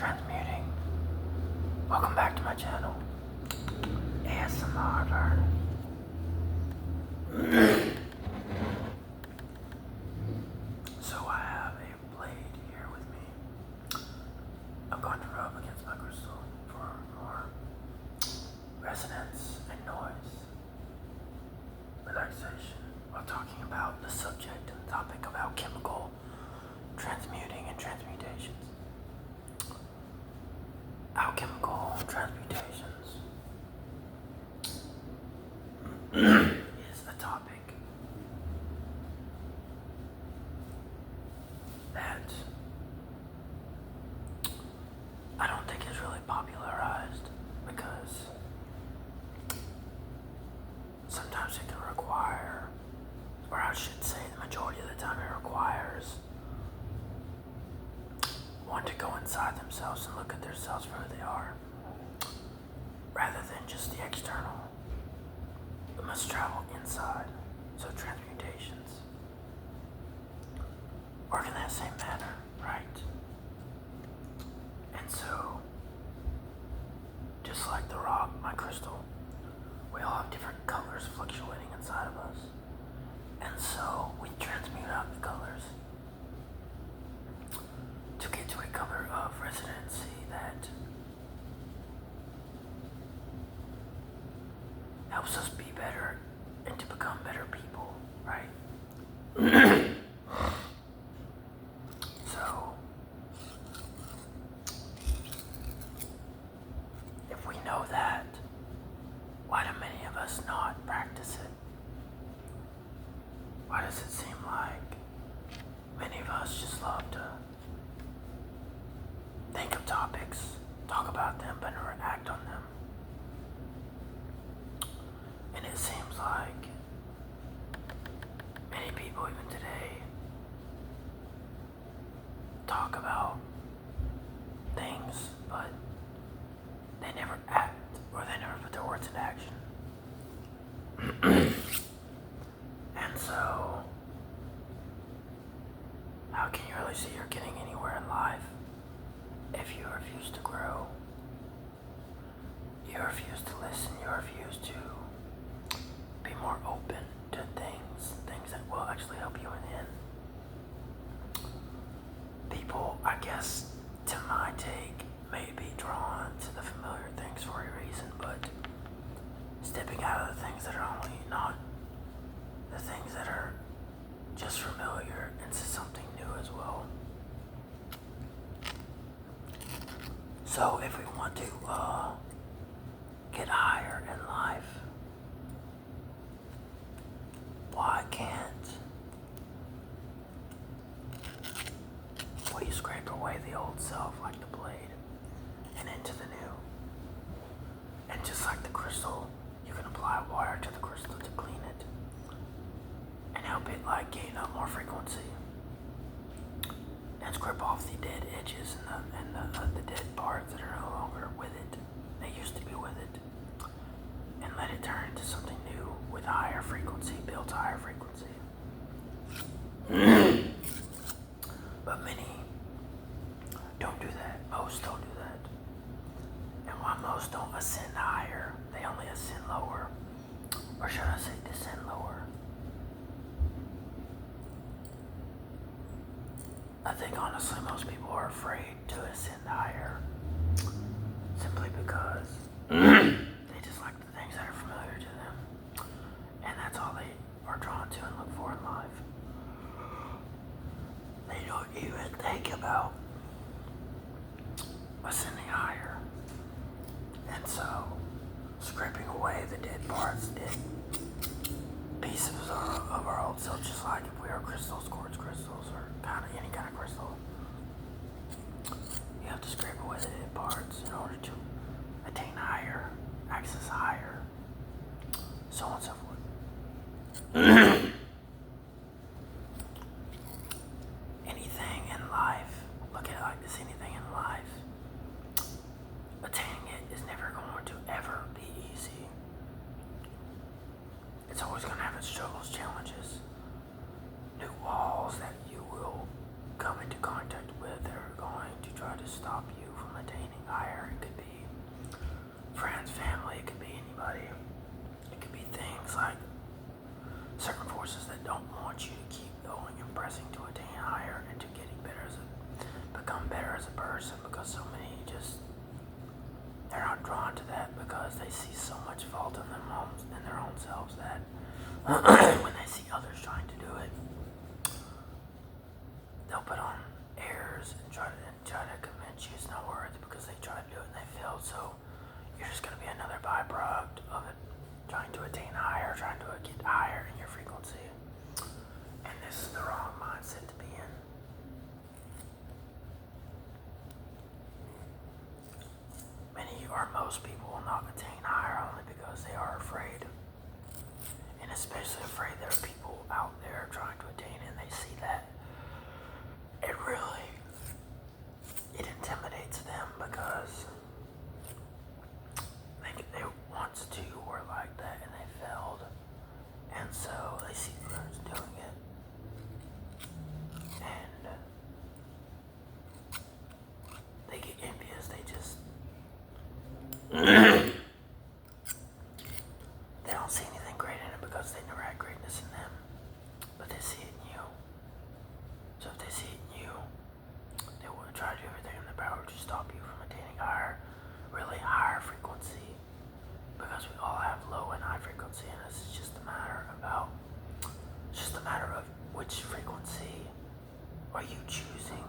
transmuting. Welcome back to my channel, ASMR Learn. So I have a blade here with me. I'm going to rub against my crystal for more resonance and noise, relaxation, while talking about the subject and topic of alchemical transmuting and transmutations. Alchemical transmutations is a topic that I don't think is really popularized because sometimes it can require, or I should say the majority of the time it requires one to go inside themselves and look at themselves for who they are, rather than just the external. It must travel inside. So transmutations work in that same manner, right? And so, just like the rock, my crystal, we all have different colors fluctuating inside of us. And so we transmute out the colors to get to a color of residency that helps us be better and to become better people, right? So, if we know that, why do many of us not practice it? Why does it seem like many of us just love to think of topics, talk about them, but never act on them? And it seems like many people, even today, talk about things, but they never act, or they never put their words into action. And so, how can you really see you're getting anywhere in life if you refuse to grow? You refuse to listen, you refuse to be more open to things that will actually help you in the end. People, I guess, to my take, may be drawn to the familiar things for a reason, but stepping out of the things that are only not the things that are just familiar into something new as well. So if we want to get higher in life, why can't we scrape away the old self like the blade and into the new? And just like the crystal, you can apply water to the crystal to clean it and help it like gain up more frequency and scrape off the dead edges and the dead parts that are no longer with it. They used to be with it, and let it turn into something new with higher frequency, built higher frequency. But many don't do that. Most don't do that. And while most don't ascend higher, they only ascend lower. Or should I say descend lower? I think honestly most people are afraid to ascend higher simply because they just like the things that are familiar to them. And that's all they are drawn to and look for in life. They don't even think about ascending higher. And so, scraping away the dead parts, dead pieces of our old self, just like if we are crystals, quartz crystals, or any kind of crystal. You have to scrape away the dead parts in order to attain higher, access higher, so on and so forth. Anything in life, look at it like this, anything in life, attaining it is never going to ever be easy. It's always going to have its struggles, challenges, new walls that you will come into contact with that are going to try to stop you from higher. It could be friends, family, it could be anybody. It could be things like certain forces that don't want you to keep going and pressing to attain higher and to getting better become better as a person, because so many they're not drawn to that because they see so much fault in their own selves that when they see others trying to do it, they'll put on airs and try to convince you it's not worth it because they tried to do it and they failed. So you're just going to be another byproduct of it, trying to attain higher, trying to get higher in your frequency. And this is the wrong mindset to be in. Many or most people will not attain higher only because they are afraid. And especially afraid there are people out there trying to attain it and they see that. It intimidates them because they once too were like that and they failed. And so they see others doing it. And they get envious. They just they don't see anything great in it because they never had greatness in them. But they see it in you. So if they see it in you, they will try to do everything in their power to stop you from attaining really higher frequency. Because we all have low and high frequency in us. It's just a matter of which frequency are you choosing?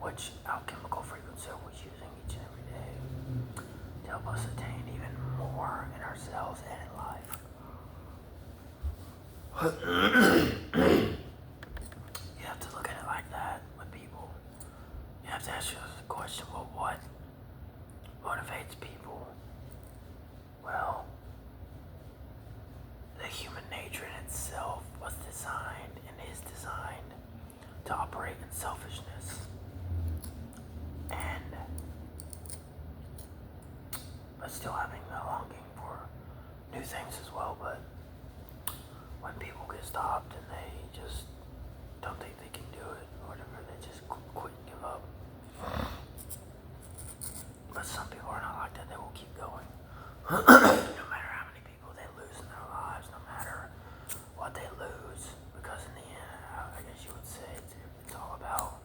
Which alchemical frequency are we choosing each and every day to help us attain even more in ourselves and in life? You have to look at it like that with people. You have to ask yourself the question, well, what motivates people? Well, the human nature in itself was designed and is designed to operate in selfishness. But still having the longing for new things as well. But when people get stopped and they just don't think they can do it or whatever, they just quit and give up. But some people are not like that. They will keep going. No matter how many people they lose in their lives, no matter what they lose. Because in the end, I guess you would say it's all about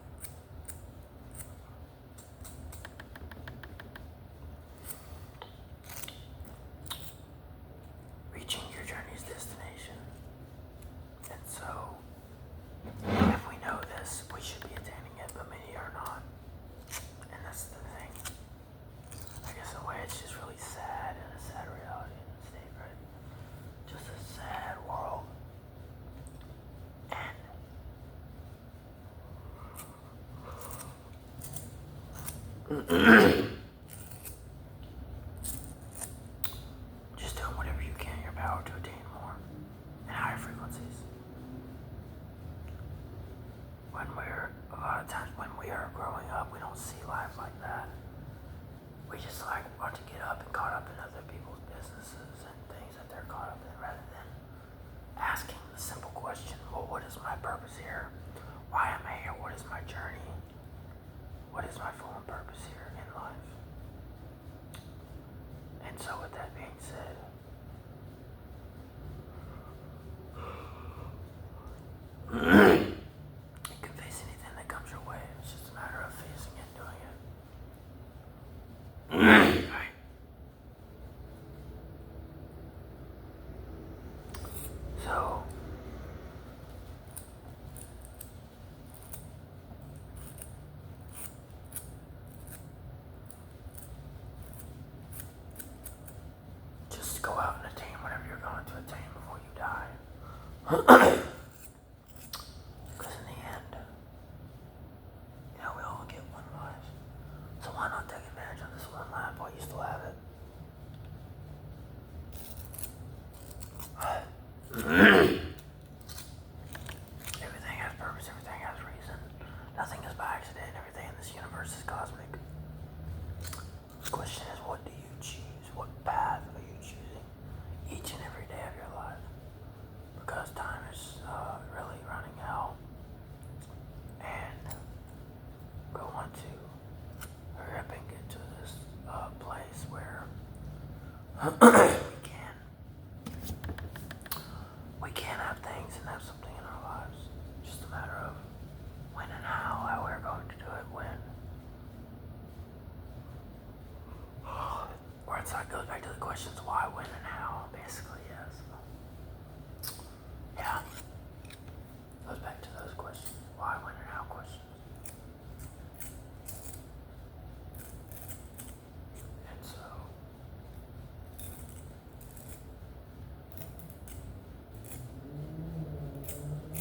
reaching your journey's destination. And so, if we know this, we should be attaining it, but many are not. And that's the thing. I guess in a way it's just really sad and a sad reality in the state, right? Just a sad world. And just doing whatever you can in your power to attain more and higher frequencies. A lot of times when we are growing up, we don't see life like that. We just want to get up and caught up in other people's businesses and things that they're caught up in, rather than asking the simple question, well, what is my purpose here? Why am I here? What is my journey? What is my full purpose here in life? And so with that being said, you can face anything that comes your way. It's just a matter of facing it and doing it. Right. So just go out and attain whatever you're going to attain before you die. Because in the end, we all get one life. So why not take advantage of this one life while you still have it? Everything has purpose, everything has reason. Nothing is by accident, everything in this universe is cosmic. The question is, what do you choose? What path are you choosing each and every day of your life? Because time is really running out. And we want to We can have things and have something in our lives. Just a matter of when and how we're going to do it, when. Or it's like goes back to the questions why, when, and how, basically, yes. Yeah. Goes back to those questions. Why, when, and how questions. And so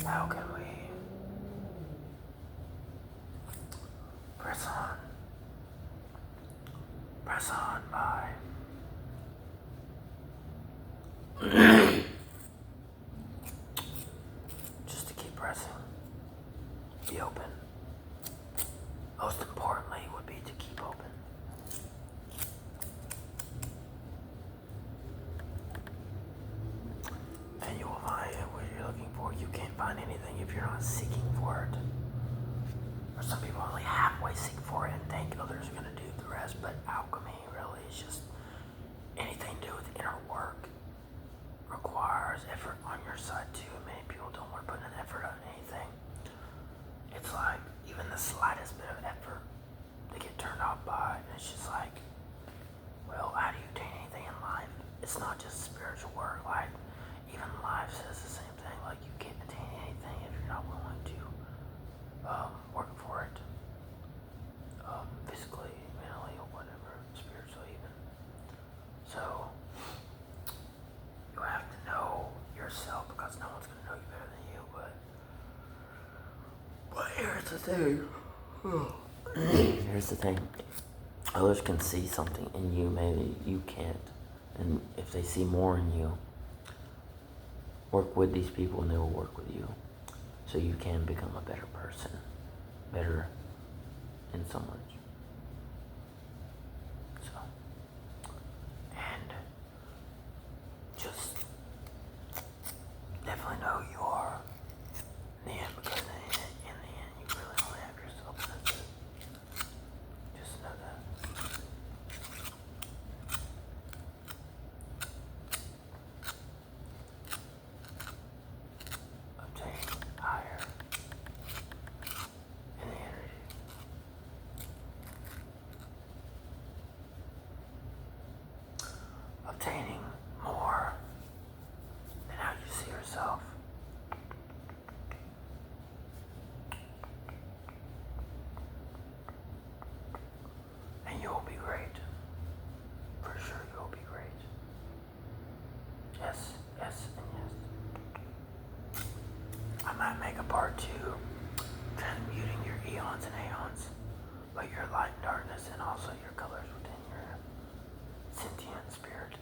how can we press on? Press on by just to keep pressing. Be open. Most importantly would be to keep open. And you will find what you're looking for. You can't find anything if you're not seeking for it. Or some people only halfway seek for it and think others are going to do the rest. But alchemy really is just anything to do with inner work. Requires effort on your side too. Many people don't want to put an effort on anything. It's like even the slightest bit of effort they get turned off by. And it's just like, well, how do you attain anything in life? It's not just spiritual work. Like even life says the same thing. Like you can't attain anything if you're not willing to work for it. Physically, mentally, or whatever, spiritually even. So you have to know yourself because no one's going to know you better than you. But here's the thing. Here's the thing. Others can see something in you, maybe you can't. And if they see more in you, work with these people and they will work with you. So you can become a better person. Better in so much. So, and just definitely know who you are in the end, because in the end you really only have yourself, and that's it. Just know that. Obtain higher in the energy. Obtaining more than how you see yourself. And you will be great. For sure you will be great. Yes, yes, and yes. I might make a part 2, transmuting your eons and aeons, but your light and darkness and also your colors within your sentient spirit